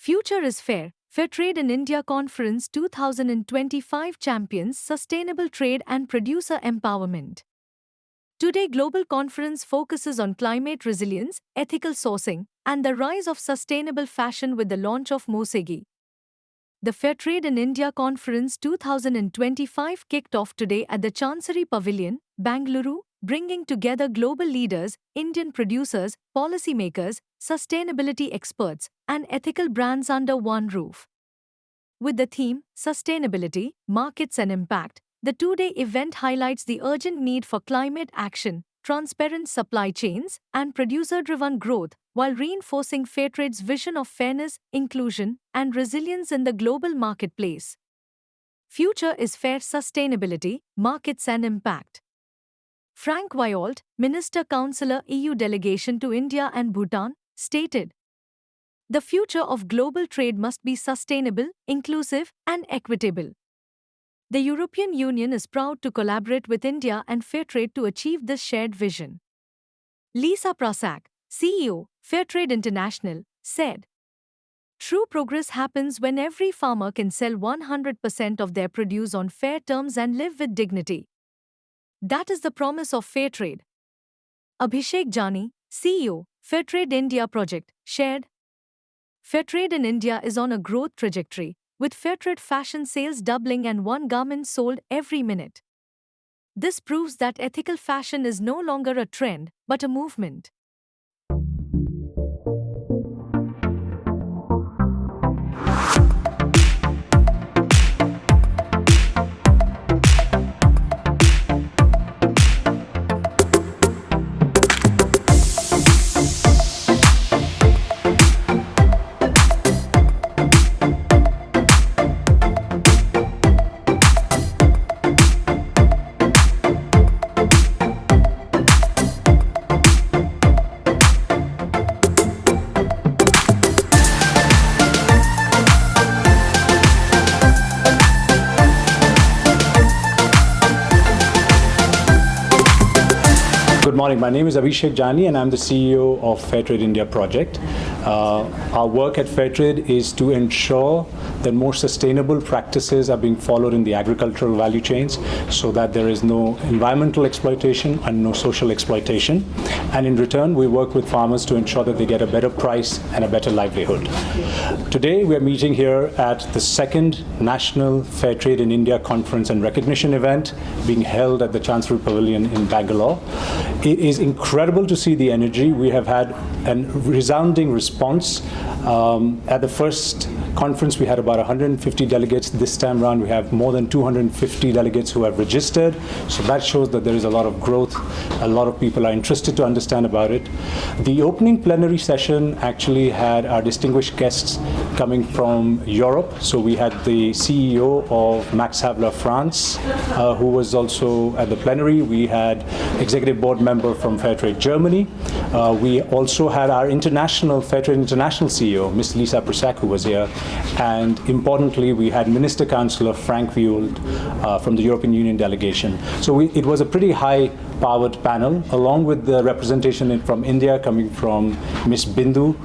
Future is Fair, Fairtrade in India Conference 2025 champions sustainable trade and producer empowerment. Today global conference focuses on climate resilience, ethical sourcing, and the rise of sustainable fashion with the launch of Mosegi. The Fairtrade in India Conference 2025 kicked off today at the Chancery Pavilion, Bangalore, bringing together global leaders, Indian producers, policymakers, sustainability experts, and ethical brands under one roof. With the theme, Sustainability, Markets and Impact, the two-day event highlights the urgent need for climate action, transparent supply chains, and producer-driven growth, while reinforcing Fairtrade's vision of fairness, inclusion, and resilience in the global marketplace. Future is Fair Sustainability, Markets and Impact. Frank Violt, Minister Counselor EU Delegation to India and Bhutan, stated, "The future of global trade must be sustainable, inclusive, and equitable." The European Union is proud to collaborate with India and Fairtrade to achieve this shared vision. Lisa Prasak, CEO, Fairtrade International, said, "True progress happens when every farmer can sell 100% of their produce on fair terms and live with dignity. That is the promise of Fairtrade." Abhishek Jani, CEO, Fairtrade India Project, shared, "Fairtrade in India is on a growth trajectory, with Fairtrade fashion sales doubling and one garment sold every minute. This proves that ethical fashion is no longer a trend, but a movement." Good morning. My name is Abhishek Jani and I'm the CEO of Fairtrade India Project. Our work at Fairtrade is to ensure that more sustainable practices are being followed in the agricultural value chains so that there is no environmental exploitation and no social exploitation. And in return, we work with farmers to ensure that they get a better price and a better livelihood. Today, we are meeting here at the second National Fairtrade in India Conference and Recognition event being held at the Chancery Pavilion in Bangalore. It is incredible to see the energy. We have had a resounding response. At the first conference, we had about 150 delegates. This time around, we have more than 250 delegates who have registered. So that shows that there is a lot of growth. A lot of people are interested to understand about it. The opening plenary session actually had our distinguished guests coming from Europe. So we had the CEO of Max Havelaar France, who was also at the plenary. We had executive board member from Fairtrade Germany. We also had our Fairtrade International CEO, Ms. Lisa Prasak, who was here. And importantly, we had Minister Counselor Frank Violt from the European Union delegation. So it was a pretty high-powered panel, along with the representation from India coming from Ms. Bindu,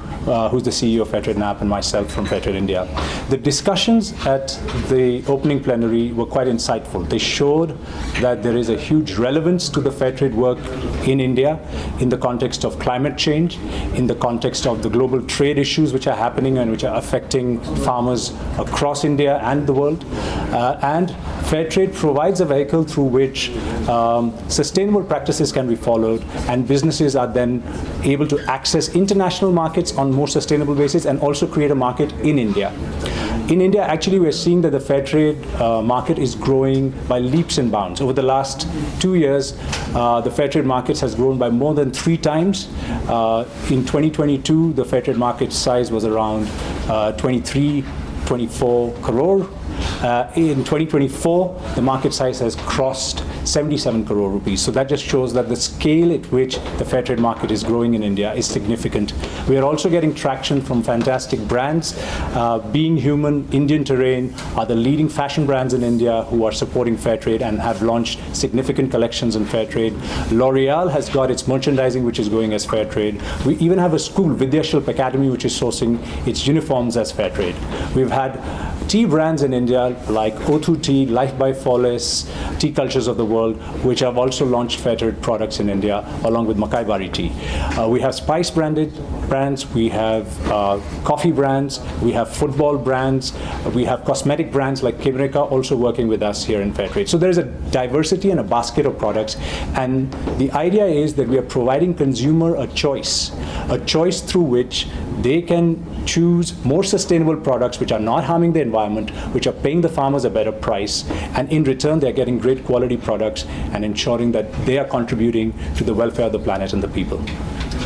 who's the CEO of Fairtrade NAP, and myself from Fairtrade India. The discussions at the opening plenary were quite insightful. They showed that there is a huge relevance to the Fairtrade work in India in the context of climate change, in the context of the global trade issues which are happening and which are affecting farmers across India and the world. And Fairtrade provides a vehicle through which sustainable practices can be followed and businesses are then able to access international markets on more sustainable basis and also create a market in India. In India, actually, we're seeing that the Fairtrade market is growing by leaps and bounds. Over the last 2 years, the Fairtrade markets has grown by more than 3 times. In 2022, the Fairtrade market size was around 23-24 crore. In 2024, the market size has crossed 77 crore rupees. So that just shows that the scale at which the fair trade market is growing in India is significant. We are also getting traction from fantastic brands. Being Human, Indian Terrain are the leading fashion brands in India who are supporting fair trade and have launched significant collections in fair trade. L'Oreal has got its merchandising, which is going as fair trade. We even have a school, Vidyashilp Academy, which is sourcing its uniforms as fair trade. We've had tea brands in India like O2 Tea, Life by Flawless, Tea Cultures of the World, which have also launched fair trade products in India, along with Makai Bari tea. We have spice branded brands, we have coffee brands, we have football brands, we have cosmetic brands like Kimreka also working with us here in Fairtrade. So there's a diversity and a basket of products, and the idea is that we are providing consumer a choice through which they can choose more sustainable products which are not harming the environment, which are paying the farmers a better price, and in return they're getting great quality products and ensuring that they are contributing to the welfare of the planet and the people.